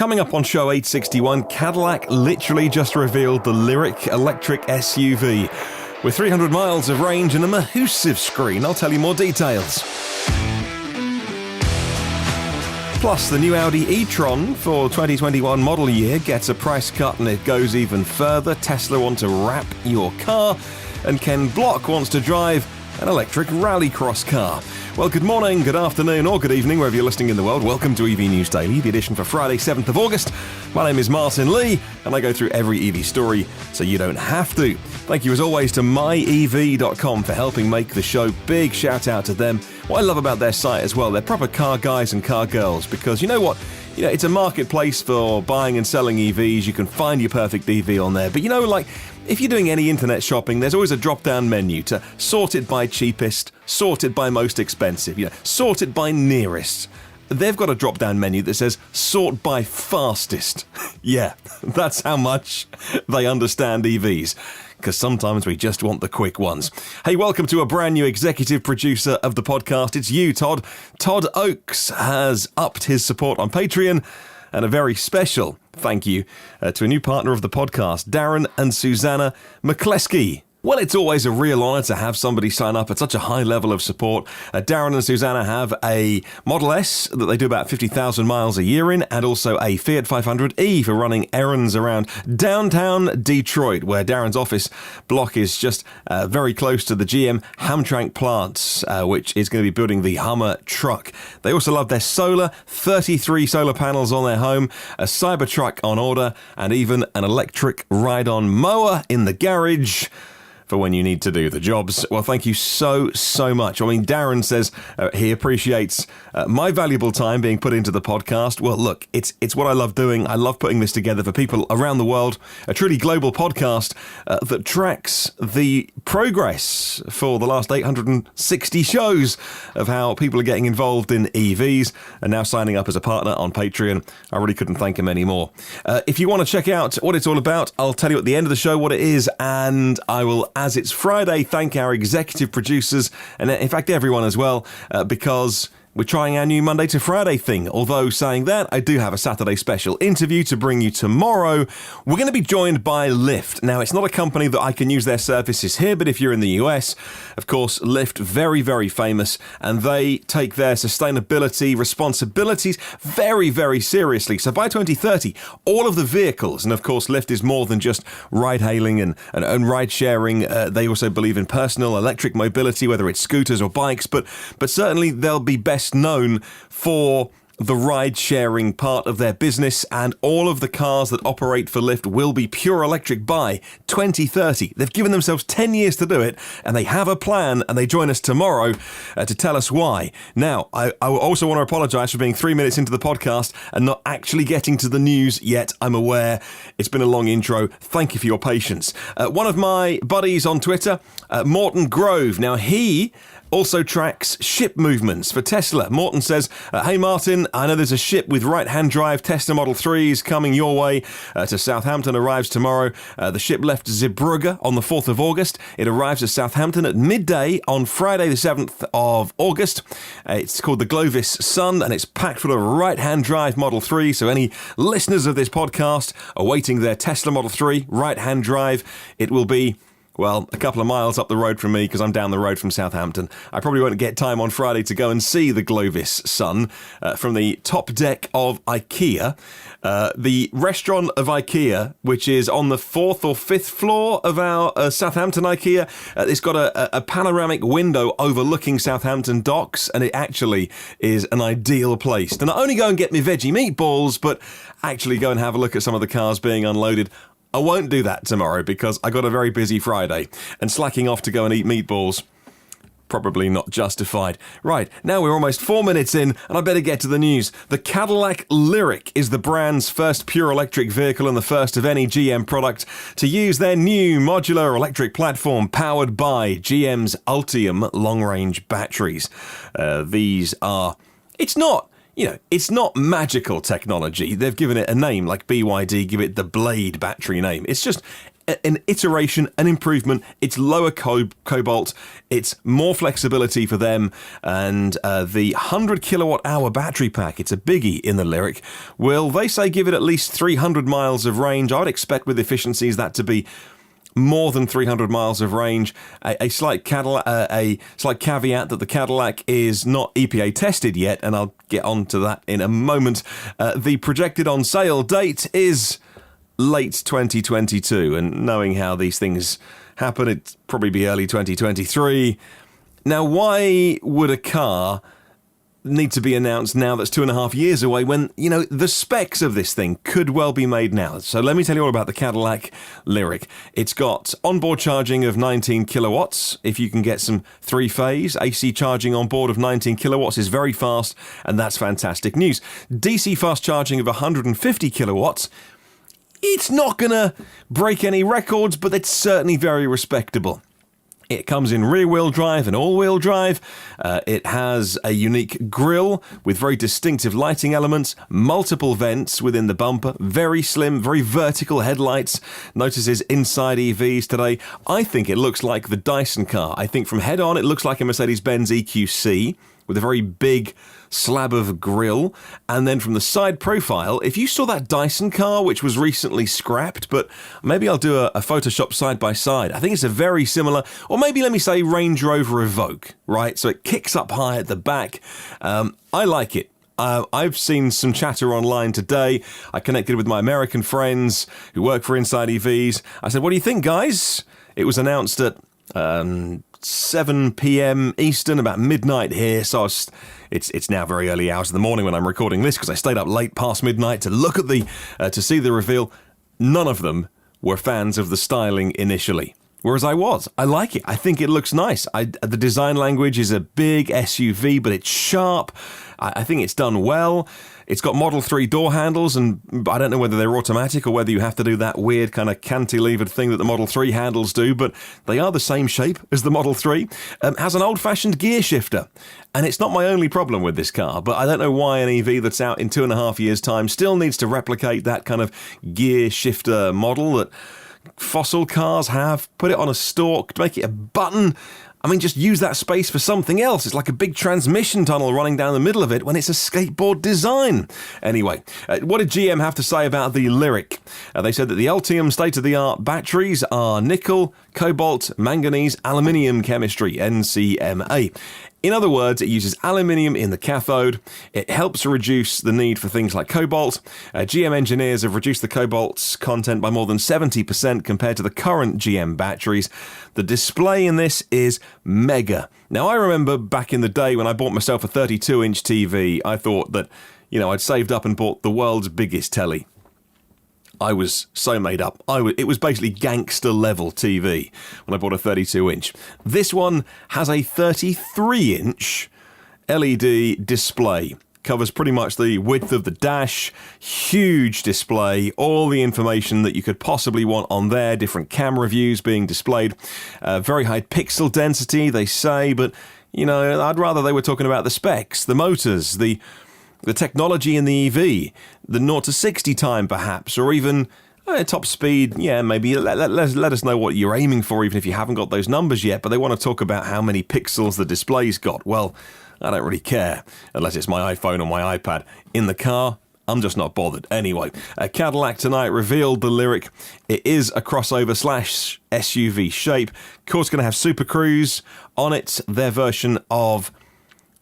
Coming up on show 861, Cadillac literally just revealed the Lyriq electric SUV. With 300 miles of range and a massive screen, I'll tell you more details. Plus, the new Audi e-tron for 2021 model year gets a price cut and it goes even further. Tesla want to wrap your car, and Ken Block wants to drive an electric rallycross car. Well, good morning, good afternoon, or good evening, wherever you're listening in the world. Welcome to EV News Daily, the edition for Friday, 7th of August. My name is Martyn Lee, and I go through every EV story so you don't have to. Thank you, as always, to myev.com for helping make the show. Big shout out to them. What I love about their site as well, they're proper car guys and car girls, because you know what? It's a marketplace for buying and selling EVs. You can find your perfect EV on there. But if you're doing any internet shopping, there's always a drop-down menu to sort it by cheapest, sort it by most expensive, sort it by nearest. They've got a drop-down menu that says sort by fastest. Yeah, that's how much they understand EVs. Because sometimes we just want the quick ones. Hey, welcome to a brand new executive producer of the podcast. It's you, Todd. Todd Oakes has upped his support on Patreon. And a very special thank you to a new partner of the podcast, Darin and Suzanna MCLESKEY. Well, it's always a real honour to have somebody sign up at such a high level of support. Darin and Suzanna have a Model S that they do about 50,000 miles a year in, and also a Fiat 500e for running errands around downtown Detroit, where Darin's office block is just very close to the GM Hamtramck plant, which is going to be building the Hummer truck. They also love their solar, 33 solar panels on their home, a Cybertruck on order, and even an electric ride-on mower in the garage for when you need to do the jobs. Well, thank you so much. I mean, Darin says he appreciates my valuable time being put into the podcast. Well, look, it's what I love doing. I love putting this together for people around the world, a truly global podcast that tracks the progress for the last 860 shows of how people are getting involved in EVs and now signing up as a partner on Patreon. I really couldn't thank him anymore. If you want to check out what it's all about, I'll tell you at the end of the show what it is, and I will, as it's Friday, thank our executive producers, and in fact everyone as well, because we're trying our new Monday to Friday thing. Although saying that, I do have a Saturday special interview to bring you tomorrow. We're going to be joined by Lyft. Now, it's not a company that I can use their services here, but if you're in the US, of course, Lyft, very, very famous, and they take their sustainability responsibilities very, very seriously. So by 2030, all of the vehicles, and of course, Lyft is more than just ride-hailing and ride-sharing. They also believe in personal electric mobility, whether it's scooters or bikes, but certainly they'll be best known for the ride-sharing part of their business, and all of the cars that operate for Lyft will be pure electric by 2030. They've given themselves 10 years to do it, and they have a plan, and they join us tomorrow to tell us why. Now, I also want to apologise for being 3 minutes into the podcast and not actually getting to the news yet. I'm aware it's been a long intro. Thank you for your patience. One of my buddies on Twitter, Morton Grove, now he also tracks ship movements for Tesla. Morton says, hey Martin, I know there's a ship with right-hand drive Tesla Model 3s coming your way to Southampton, arrives tomorrow. The ship left Zeebrugge on the 4th of August. It arrives at Southampton at midday on Friday the 7th of August. It's called the Glovis Sun, and it's packed full of right-hand drive Model 3. So any listeners of this podcast awaiting their Tesla Model 3 right-hand drive, it will be, well, a couple of miles up the road from me, because I'm down the road from Southampton. I probably won't get time on Friday to go and see the Glovis Sun from the top deck of IKEA. The restaurant of IKEA, which is on the 4th or 5th floor of our Southampton IKEA, it's got a panoramic window overlooking Southampton docks, and it actually is an ideal place to not only go and get me veggie meatballs, but actually go and have a look at some of the cars being unloaded. I won't do that tomorrow because I got a very busy Friday, and slacking off to go and eat meatballs, probably not justified. Right, now we're almost 4 minutes in, and I better get to the news. The Cadillac Lyriq is the brand's first pure electric vehicle and the first of any GM product to use their new modular electric platform powered by GM's Ultium long-range batteries. These are... It's not magical technology. They've given it a name, like BYD give it the Blade battery name. It's just an iteration, an improvement. It's lower cobalt, it's more flexibility for them, and the 100 kilowatt hour battery pack, it's a biggie in the Lyriq, will, they say, give it at least 300 miles of range. I would expect with efficiencies that to be more than 300 miles of range. A slight caveat that the Cadillac is not EPA tested yet, and I'll get on to that in a moment. The projected on sale date is late 2022, and knowing how these things happen, it'd probably be early 2023. Now, why would a car need to be announced now that's 2.5 years away when, you know, the specs of this thing could well be made now? So let me tell you all about the Cadillac Lyriq. It's got onboard charging of 19 kilowatts. If you can get some three-phase AC charging on board of 19 kilowatts is very fast, and that's fantastic news. DC fast charging of 150 kilowatts. It's not going to break any records, but it's certainly very respectable. It comes in rear-wheel drive and all-wheel drive. It has a unique grille with very distinctive lighting elements, multiple vents within the bumper, very slim, very vertical headlights. Notices inside EVs today. I think it looks like the Dyson car. I think from head-on it looks like a Mercedes-Benz EQC with a very big slab of grille, and then from the side profile, if you saw that Dyson car, which was recently scrapped, but maybe I'll do a Photoshop side by side. I think it's a very similar, or maybe let me say Range Rover Evoque, right? So it kicks up high at the back. I like it. I've seen some chatter online today. I connected with my American friends who work for Inside EVs. I said, what do you think, guys? It was announced at 7 p.m. Eastern, about midnight here, so it's now very early hours of the morning when I'm recording this because I stayed up late past midnight to look at to see the reveal. None of them were fans of the styling initially, whereas I was. I like it. I think it looks nice. The design language is a big SUV, but it's sharp. I think it's done well. It's got Model 3 door handles, and I don't know whether they're automatic or whether you have to do that weird kind of cantilevered thing that the Model 3 handles do, but they are the same shape as the Model 3. Has an old-fashioned gear shifter, and it's not my only problem with this car, but I don't know why an EV that's out in 2.5 years' time still needs to replicate that kind of gear shifter model that fossil cars have. Put it on a stalk, make it a button. I mean, just use that space for something else. It's like a big transmission tunnel running down the middle of it when it's a skateboard design. Anyway, what did GM have to say about the Lyriq? They said that the Ultium state-of-the-art batteries are nickel, cobalt, manganese, aluminium chemistry, NCMA. In other words, it uses aluminium in the cathode. It helps reduce the need for things like cobalt. GM engineers have reduced the cobalt's content by more than 70% compared to the current GM batteries. The display in this is mega. Now, I remember back in the day when I bought myself a 32-inch TV, I thought that, you know, I'd saved up and bought the world's biggest telly. I was so made up. It was basically gangster level TV when I bought a 32-inch. This one has a 33-inch LED display. Covers pretty much the width of the dash. Huge display. All the information that you could possibly want on there. Different camera views being displayed. Very high pixel density, they say, but, you know, I'd rather they were talking about the specs, the motors, the technology in the EV, the 0 to 60 time perhaps, or even top speed. Yeah, maybe let us know what you're aiming for, even if you haven't got those numbers yet, but they want to talk about how many pixels the display's got. Well, I don't really care, unless it's my iPhone or my iPad. In the car, I'm just not bothered. Anyway, Cadillac tonight revealed the Lyriq. It is a crossover / SUV shape. Of course, going to have Super Cruise on it, their version of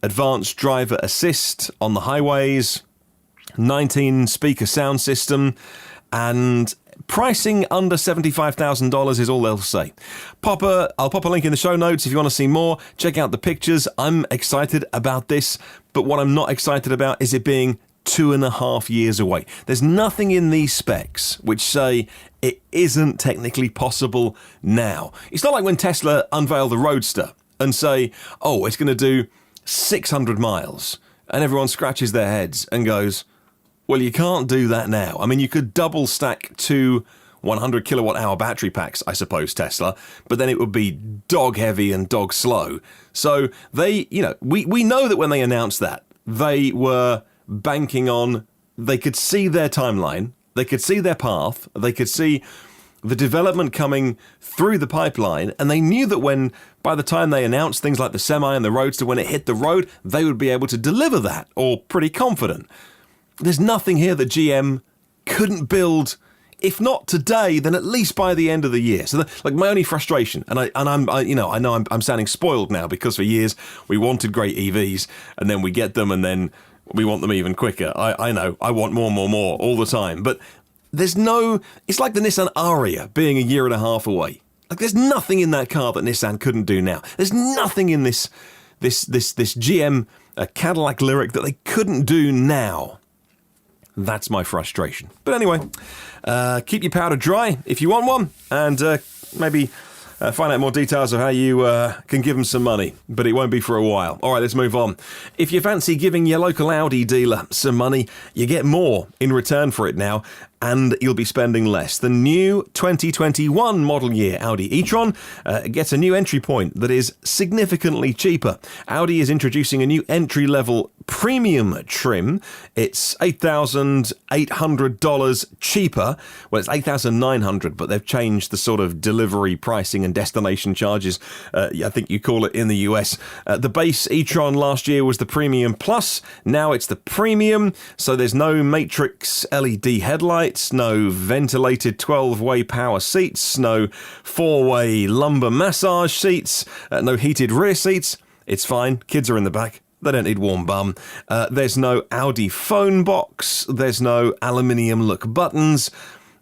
advanced driver assist on the highways, 19-speaker sound system, and pricing under $75,000 is all they'll say. I'll pop a link in the show notes if you want to see more. Check out the pictures. I'm excited about this, but what I'm not excited about is it being 2.5 years away. There's nothing in these specs which say it isn't technically possible now. It's not like when Tesla unveiled the Roadster and say, oh, it's going to do 600 miles, and everyone scratches their heads and goes, well, you can't do that now. I mean, you could double stack 2 100 kilowatt hour battery packs, I suppose, Tesla, but then it would be dog heavy and dog slow. So they, you know, we know that when they announced that, they were banking on, they could see their timeline, they could see their path, they could see the development coming through the pipeline, and they knew that by the time they announced things like the Semi and the Roadster, when it hit the road, they would be able to deliver that, or pretty confident. There's nothing here that GM couldn't build, if not today, then at least by the end of the year. So, my only frustration, I know I'm sounding spoiled now, because for years we wanted great EVs, and then we get them, and then we want them even quicker. I know, I want more all the time, but it's like the Nissan Aria being a year and a half away. Like, there's nothing in that car that Nissan couldn't do now. There's nothing in this GM Cadillac Lyriq that they couldn't do now. That's my frustration. But anyway, keep your powder dry if you want one, and maybe find out more details of how you can give them some money, but it won't be for a while. All right, let's move on. If you fancy giving your local Audi dealer some money, you get more in return for it now, and you'll be spending less. The new 2021 model year Audi e-tron gets a new entry point that is significantly cheaper. Audi is introducing a new entry-level premium trim. It's $8,800 cheaper. Well, it's $8,900, but they've changed the sort of delivery pricing and destination charges, I think you call it in the US. The base e-tron last year was the Premium Plus. Now it's the Premium, so there's no Matrix LED headlights, no ventilated 12-way power seats, no 4-way lumbar massage seats, no heated rear seats. It's fine. Kids are in the back. They don't need warm bum. There's no Audi phone box. There's no aluminium look buttons.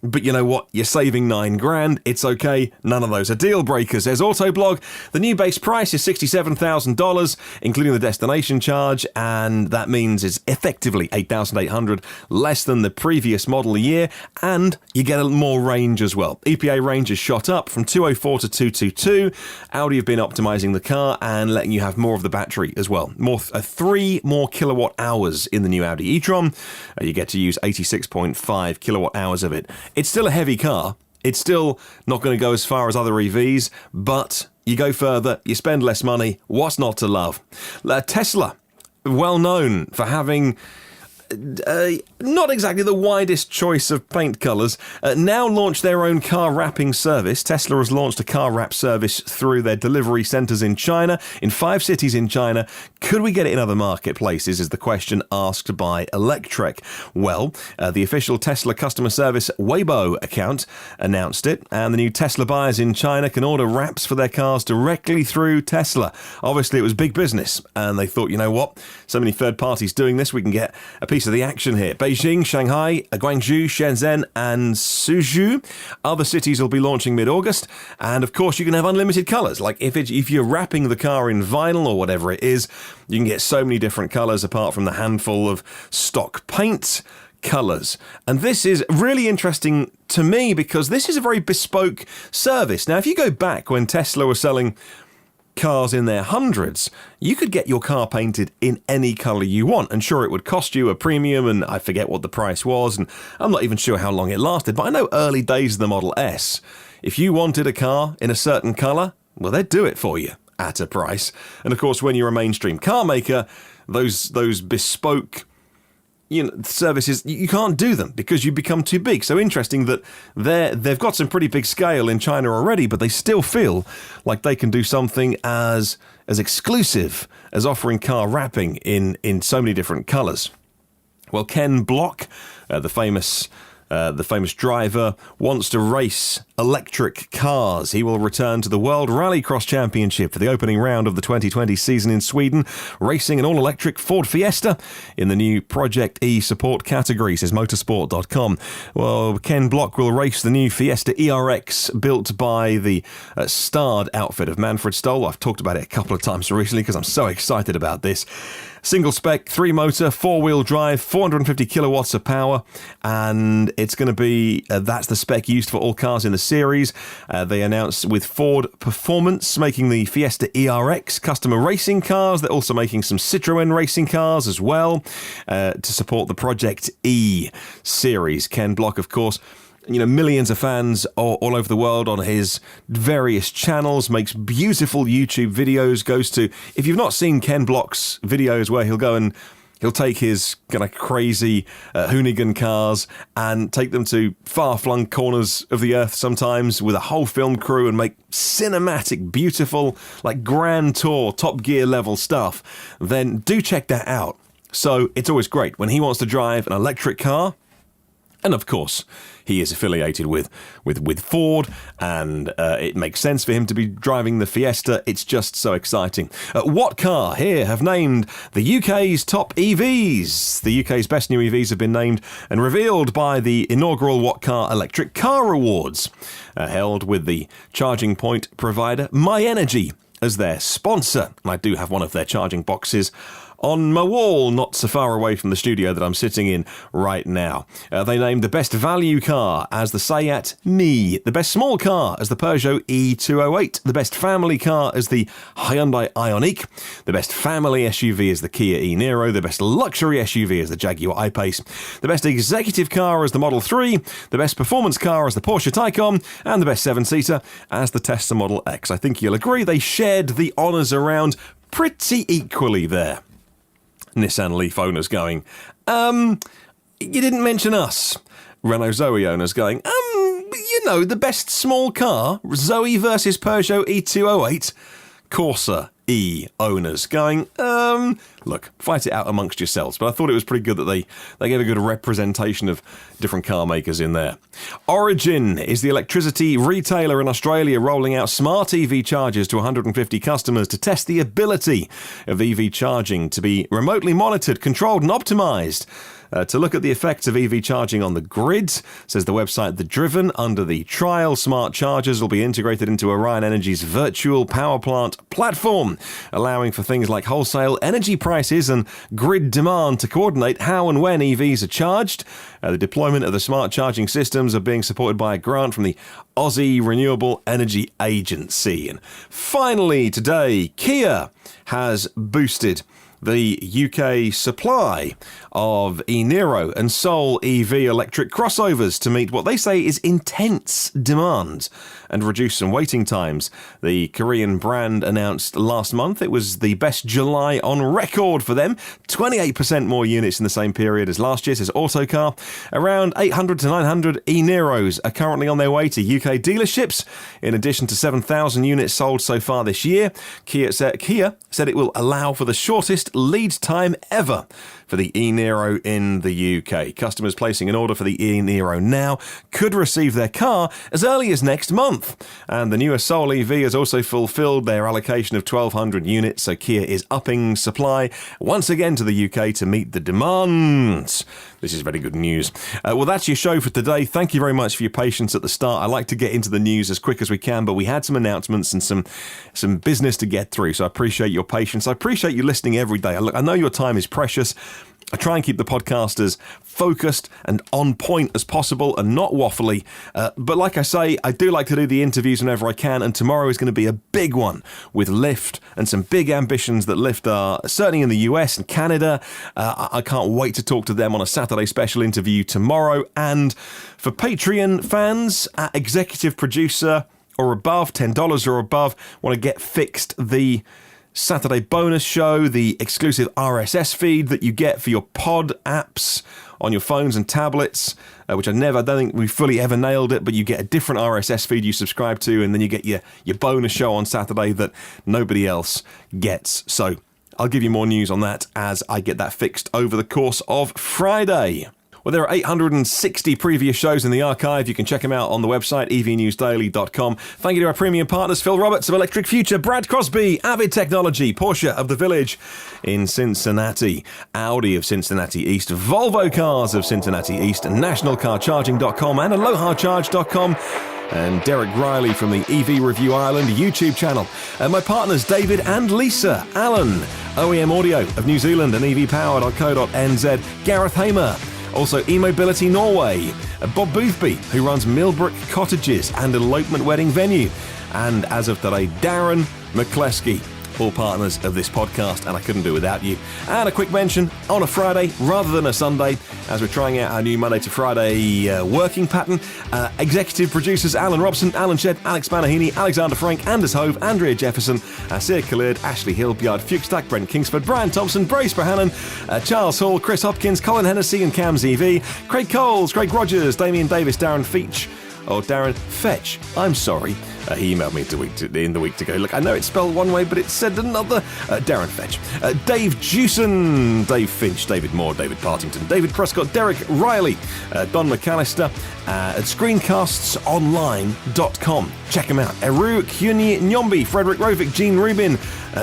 But you know what? You're saving $9,000. It's okay. None of those are deal breakers. There's Autoblog. The new base price is $67,000, including the destination charge, and that means it's effectively $8,800 less than the previous model year, and you get a more range as well. EPA range is shot up from 204 to 222. Audi have been optimizing the car and letting you have more of the battery as well. 3 more kilowatt hours in the new Audi e-tron. You get to use 86.5 kilowatt hours of it. It's still a heavy car. It's still not going to go as far as other EVs, but you go further, you spend less money. What's not to love? Tesla, well known for having not exactly the widest choice of paint colours, now launch their own car wrapping service. Tesla has launched a car wrap service through their delivery centres in China, in 5 cities in China. Could we get it in other marketplaces, is the question asked by Electrek. Well, the official Tesla customer service Weibo account announced it, and the new Tesla buyers in China can order wraps for their cars directly through Tesla. Obviously, it was big business, and they thought, you know what, so many third parties doing this, we can get a piece of the action here. Beijing, Shanghai, Guangzhou, Shenzhen and Suzhou. Other cities will be launching mid-August, and of course you can have unlimited colours. Like if you're wrapping the car in vinyl or whatever it is, you can get so many different colours apart from the handful of stock paint colours. And this is really interesting to me because this is a very bespoke service. Now, if you go back when Tesla was selling cars in their hundreds, you could get your car painted in any colour you want, and sure, it would cost you a premium, and I forget what the price was, and I'm not even sure how long it lasted, but I know early days of the Model S, if you wanted a car in a certain colour, well, they'd do it for you at a price. And of course, when you're a mainstream car maker, those bespoke services, you can't do them because you become too big. So interesting that they've got some pretty big scale in China already, but they still feel like they can do something as exclusive as offering car wrapping in so many different colours. Well, Ken Block, the famous driver, wants to race electric cars. He will return to the World Rallycross Championship for the opening round of the 2020 season in Sweden, racing an all-electric Ford Fiesta in the new Project E support category, says motorsport.com. Well, Ken Block will race the new Fiesta ERX built by the starred outfit of Manfred Stoll. I've talked about it a couple of times recently because I'm so excited about this. Single spec, 3-motor, 4-wheel drive, 450 kilowatts of power, and it's going to be, that's the spec used for all cars in the series. They announced with Ford Performance making the Fiesta ERX customer racing cars. They're also making some Citroën racing cars as well to support the Project E series. Ken Block, of course, millions of fans all over the world on his various channels, makes beautiful YouTube videos, if you've not seen Ken Block's videos where he'll go and He'll take his kind of crazy Hoonigan cars and take them to far-flung corners of the earth sometimes with a whole film crew and make cinematic, beautiful, like Grand Tour, Top Gear level stuff, then do check that out. So it's always great when he wants to drive an electric car. And of course, he is affiliated with Ford, and it makes sense for him to be driving the Fiesta. It's just so exciting. What Car here have named the UK's top EVs. The UK's best new EVs have been named and revealed by the inaugural What Car Electric Car Awards, held with the charging point provider MyEnergy as their sponsor. And I do have one of their charging boxes on my wall, not so far away from the studio that I'm sitting in right now. They named the best value car as the Seat Mii, the best small car as the Peugeot E208, the best family car as the Hyundai Ioniq, the best family SUV as the Kia e-Niro, the best luxury SUV as the Jaguar I-Pace, the best executive car as the Model 3, the best performance car as the Porsche Taycan, and the best seven-seater as the Tesla Model X. I think you'll agree they shared the honours around pretty equally there. Nissan Leaf owners going, you didn't mention us. Renault Zoe owners going, the best small car, Zoe versus Peugeot E208. Corsa E owners going, look, fight it out amongst yourselves. But I thought it was pretty good that they gave a good representation of different car makers in there. Origin is the electricity retailer in Australia rolling out smart EV chargers to 150 customers to test the ability of EV charging to be remotely monitored, controlled and optimised. To look at the effects of EV charging on the grid, says the website The Driven, under the trial, smart chargers will be integrated into Orion Energy's virtual power plant platform, allowing for things like wholesale energy prices and grid demand to coordinate how and when EVs are charged. The deployment of the smart charging systems are being supported by a grant from the Aussie Renewable Energy Agency. And finally today, Kia has boosted the UK supply of e-Niro and Soul EV electric crossovers to meet what they say is intense demand and reduce some waiting times. The Korean brand announced last month it was the best July on record for them. 28% more units in the same period as last year, says Autocar. Around 800 to 900 e-Niros are currently on their way to UK dealerships, in addition to 7,000 units sold so far this year. Kia said it will allow for the shortest lead time ever for the e-Niro in the UK. Customers placing an order for the e-Niro now could receive their car as early as next month. And the newer Soul EV has also fulfilled their allocation of 1,200 units, so Kia is upping supply once again to the UK to meet the demand. This is very good news. Well, that's your show for today. Thank you very much for your patience at the start. I like to get into the news as quick as we can, but we had some announcements and some business to get through, so I appreciate your patience. I appreciate you listening every day. Look, I know your time is precious. I try and keep the podcast as focused and on point as possible and not waffly. But like I say, I do like to do the interviews whenever I can, and tomorrow is going to be a big one with Lyft and some big ambitions that Lyft are, certainly in the US and Canada. I can't wait to talk to them on a Saturday special interview tomorrow. And for Patreon fans, at executive producer or above, $10 or above, want to get fixed the Saturday bonus show, the exclusive RSS feed that you get for your pod apps on your phones and tablets, which I don't think we fully ever nailed it, but you get a different RSS feed you subscribe to, and then you get your bonus show on Saturday that nobody else gets. So I'll give you more news on that as I get that fixed over the course of Friday. Well, there are 860 previous shows in the archive. You can check them out on the website, evnewsdaily.com. Thank you to our premium partners, Phil Roberts of Electric Future, Brad Crosby, Avid Technology, Porsche of the Village in Cincinnati, Audi of Cincinnati East, Volvo Cars of Cincinnati East, NationalCarCharging.com and AlohaCharge.com. And Derek Riley from the EV Review Ireland YouTube channel. And my partners David and Lisa Allen, OEM Audio of New Zealand and evpower.co.nz, Gareth Hamer, also eMobility Norway, Bob Boothby, who runs Millbrook Cottages and Elopement Wedding Venue, and as of today, Darin McCleskey all partners of this podcast, and I couldn't do it without you. And a quick mention, on a Friday rather than a Sunday, as we're trying out our new Monday to Friday working pattern, executive producers Alan Robson, Alan Shedd, Alex Manahini, Alexander Frank, Anders Hove, Andrea Jefferson, Sir Khalid, Ashley Hill, Bjard Fuchstack, Brent Kingsford, Brian Thompson, Brace Brahannon, Charles Hall, Chris Hopkins, Colin Hennessy and Cam ZV, Craig Coles, Craig Rogers, Damien Davis, Darren Feach, or Darren Fetch. I'm sorry. He emailed me in the week to go, look, I know it's spelled one way, but it said another. Darren Fetch. Dave Jewson, Dave Finch, David Moore, David Partington, David Prescott, Derek Riley, Don McAllister at screencastsonline.com. Check him out. Eru Kyunyi Nyombi, Frederick Rovic, Gene Rubin,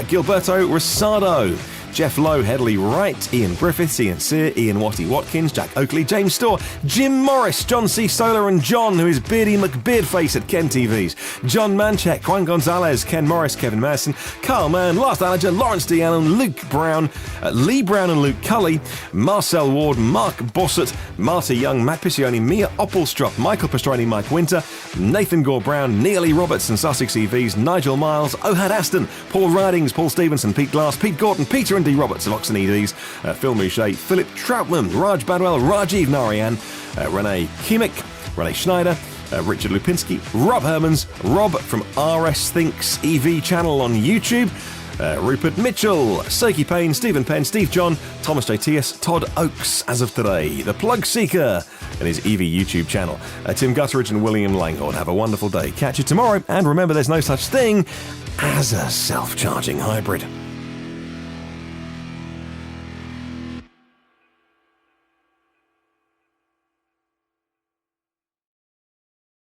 Gilberto Rosado, Jeff Lowe, Headley Wright, Ian Griffiths, Ian Sear, Ian Watty Watkins, Jack Oakley, James Storr, Jim Morris, John C. Solar and John, who is Beardy McBeardface at Ken TVs, John Manchek, Juan Gonzalez, Ken Morris, Kevin Madison, Carl Mann, Lars Allerger, Lawrence D. Allen, Luke Brown, Lee Brown and Luke Cully, Marcel Ward, Mark Bossett, Marta Young, Matt Piccioni, Mia Oppelstrop, Michael Pastrani, Mike Winter, Nathan Gore Brown, Neil E. Roberts and Sussex EVs, Nigel Miles, Ohad Aston, Paul Ridings, Paul Stevenson, Pete Glass, Pete Gordon, Peter and D. Roberts of Oxon EVs, Phil Mouchet, Philip Troutman, Raj Badwell, Rajiv Narayan, Renee Kimmich, Renee Schneider, Richard Lupinski, Rob Hermans, Rob from RS Thinks EV channel on YouTube, Rupert Mitchell, Soki Payne, Stephen Penn, Steve John, Thomas JTS, Todd Oakes as of today, The Plug Seeker and his EV YouTube channel, Tim Gutteridge and William Langhorn. Have a wonderful day. Catch you tomorrow, and remember there's no such thing as a self-charging hybrid.